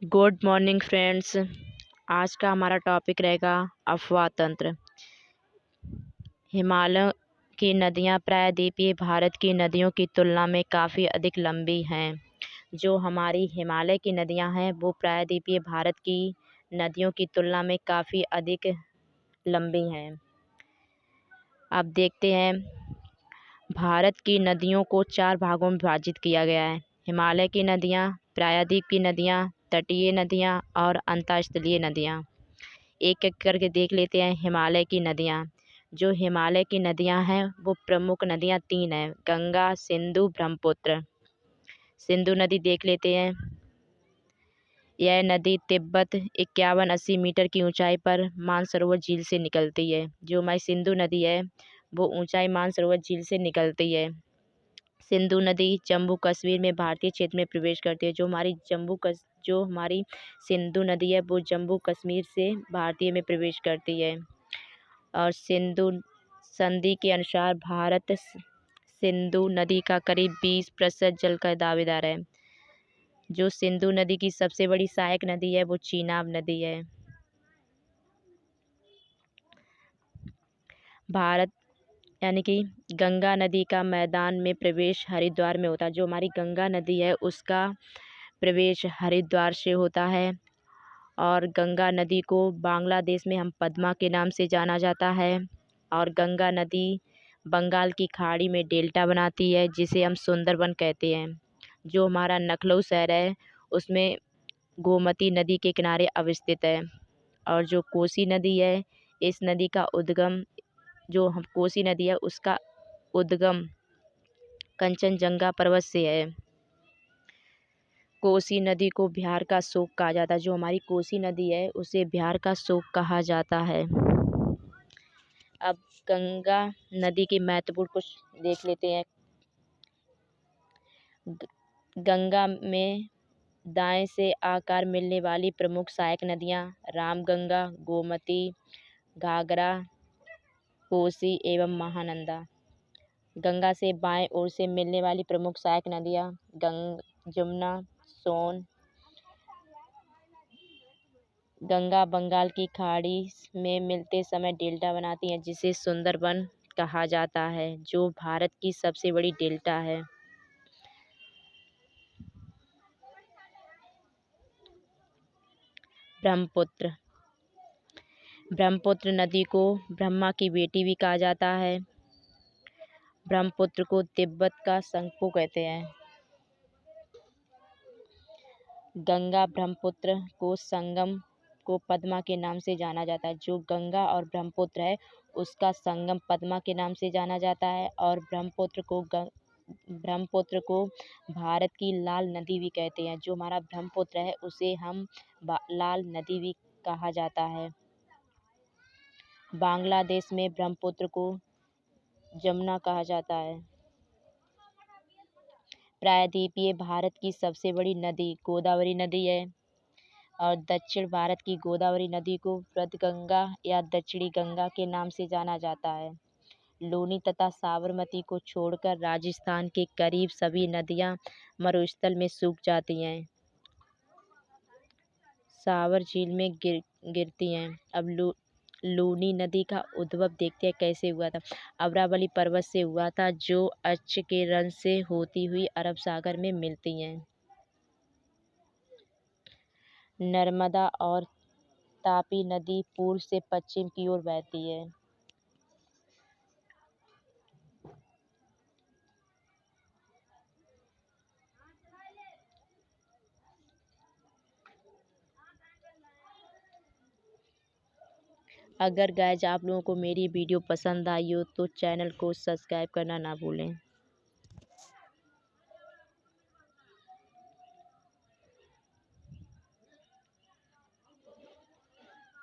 Good morning friends. आज का हमारा टॉपिक रहेगा अफवाह तंत्र। हिमालय की नदियाँ प्रायद्वीपीय भारत की नदियों की तुलना में काफ़ी अधिक लंबी हैं। जो हमारी हिमालय की नदियाँ हैं वो प्रायद्वीपीय भारत की नदियों की तुलना में काफ़ी अधिक लंबी हैं। अब देखते हैं, भारत की नदियों को 4 भागों में विभाजित किया गया है। हिमालय की नदियाँ, प्रायद्वीप की नदियाँ, तटीय नदियाँ और अंतःस्थलीय नदियाँ। एक एक करके देख लेते हैं। हिमालय की नदियाँ, जो हिमालय की नदियाँ हैं वो प्रमुख नदियाँ 3 हैं: गंगा, सिंधु, ब्रह्मपुत्र। सिंधु नदी देख लेते हैं। यह नदी तिब्बत 51-80 मीटर की ऊंचाई पर मानसरोवर झील से निकलती है। जो हमारी सिंधु नदी है वो ऊंचाई मानसरोवर झील से निकलती है। सिंधु नदी जम्मू कश्मीर में भारतीय क्षेत्र में प्रवेश करती है। जो हमारी सिंधु नदी है वो जम्मू कश्मीर से भारतीय में प्रवेश करती है। और सिंधु संधि के अनुसार भारत सिंधु नदी का करीब 20% जल का दावेदार है। जो सिंधु नदी की सबसे बड़ी सहायक नदी है वो चीनाब नदी है। भारत यानी कि गंगा नदी का मैदान में प्रवेश हरिद्वार में होता है। जो हमारी गंगा नदी है उसका प्रवेश हरिद्वार से होता है। और गंगा नदी को बांग्लादेश में हम पद्मा के नाम से जाना जाता है। और गंगा नदी बंगाल की खाड़ी में डेल्टा बनाती है जिसे हम सुंदरबन कहते हैं। जो हमारा लखनऊ शहर है उसमें गोमती नदी के किनारे अवस्थित है। और जो कोसी नदी है, इस नदी का उद्गम कोसी नदी है उसका उद्गम कंचनजंगा पर्वत से है। कोसी नदी को बिहार का शोक कहा जाता है। जो हमारी कोसी नदी है उसे बिहार का शोक कहा जाता है। अब गंगा नदी के महत्वपूर्ण कुछ देख लेते हैं। गंगा में दाएं से आकार मिलने वाली प्रमुख सहायक नदियां रामगंगा, गोमती, घाघरा, कोसी एवं महानंदा। गंगा से बाएं ओर से मिलने वाली प्रमुख सहायक नदियां जमुना, सोन। गंगा बंगाल की खाड़ी में मिलते समय डेल्टा बनाती हैं जिसे सुंदरबन कहा जाता है। जो भारत की सबसे बड़ी डेल्टा है। ब्रह्मपुत्र। ब्रह्मपुत्र नदी को ब्रह्मा की बेटी भी कहा जाता है। ब्रह्मपुत्र को तिब्बत का शंखपू कहते हैं। गंगा ब्रह्मपुत्र को संगम को पद्मा के नाम से जाना जाता है। जो गंगा और ब्रह्मपुत्र है उसका संगम पद्मा के नाम से जाना जाता है। और ब्रह्मपुत्र को भारत की लाल नदी भी कहते हैं। जो हमारा ब्रह्मपुत्र है उसे हम लाल नदी भी कहा जाता है। बांग्लादेश में ब्रह्मपुत्र को जमुना कहा जाता है। प्रायद्वीपीय भारत की सबसे बड़ी नदी गोदावरी नदी है। और दक्षिण भारत की गोदावरी नदी को वृद्धगंगा या दक्षिणी गंगा के नाम से जाना जाता है। लूनी तथा साबरमती को छोड़कर राजस्थान के करीब सभी नदियां मरुस्थल में सूख जाती हैं। सावर झील में गिरती हैं। अब लूनी नदी का उद्भव देखते हैं कैसे हुआ था। अरावली पर्वत से हुआ था जो अक्ष के रंग से होती हुई अरब सागर में मिलती हैं। नर्मदा और तापी नदी पूर्व से पश्चिम की ओर बहती है। अगर गाइज आप लोगों को मेरी वीडियो पसंद आई हो तो चैनल को सब्सक्राइब करना ना भूलें।